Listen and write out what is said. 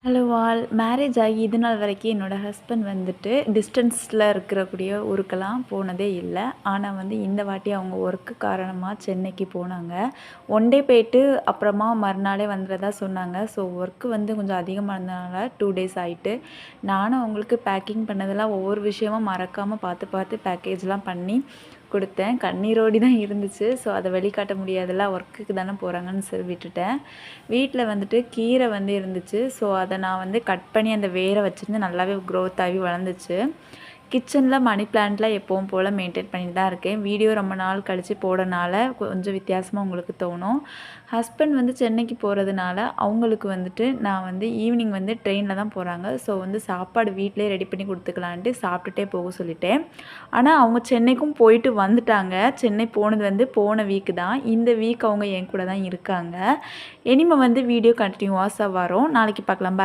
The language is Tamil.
Hello all. மேரேஜ் ஆகி இது நாள் வரைக்கும் என்னோடய ஹஸ்பண்ட் வந்துட்டு டிஸ்டன்ஸில் இருக்கக்கூடிய ஊருக்கெல்லாம் போனதே இல்லை. ஆனால் வந்து இந்த வாட்டி அவங்க ஒர்க்கு காரணமாக சென்னைக்கு போனாங்க. ஒன் டே போயிட்டு அப்புறமா மறுநாளே வந்துடுறதா சொன்னாங்க. ஸோ ஒர்க்கு வந்து கொஞ்சம் அதிகமாக இருந்ததுனால 2 டேஸ் ஆகிட்டு நானும் அவங்களுக்கு பேக்கிங் பண்ணதெல்லாம் ஒவ்வொரு விஷயமும் மறக்காமல் பார்த்து பார்த்து பேக்கேஜ்லாம் பண்ணி கொடுத்தேன். கண்ணீரோடி தான் இருந்துச்சு. ஸோ அதை வெளிக்காட்ட முடியாதுல்ல, ஒர்க்குக்கு தானே போகிறாங்கன்னு சொல்லி விட்டுட்டேன். வீட்டில் வந்துட்டு கீரை வந்து இருந்துச்சு. ஸோ அதை நான் வந்து கட் பண்ணி அந்த வேரை வச்சுருந்து நல்லாவே க்ரோத் ஆகி வளர்ந்துச்சு. கிச்சனில் மணி பிளான்ட்லாம் எப்பவும் போல் மெயின்டைன் பண்ணிட்டு தான் இருக்கேன். வீடியோ ரொம்ப நாள் கழித்து போடனால கொஞ்சம் வித்தியாசமாக உங்களுக்கு தோணும். ஹஸ்பண்ட் வந்து சென்னைக்கு போகிறதுனால அவங்களுக்கு வந்துட்டு நான் வந்து ஈவினிங் வந்து ட்ரெயினில் தான் போகிறாங்க. ஸோ வந்து சாப்பாடு வீட்டிலே ரெடி பண்ணி கொடுத்துக்கலான்ட்டு சாப்பிட்டுட்டே போக சொல்லிட்டேன். ஆனால் அவங்க சென்னைக்கும் போயிட்டு வந்துட்டாங்க. சென்னை போனது வந்து போன வீக்கு தான். இந்த வீக் அவங்க என் கூட தான் இருக்காங்க. இனிமேல் வந்து வீடியோ கண்டினியூவாக வரும். நாளைக்கு பார்க்கலாம்.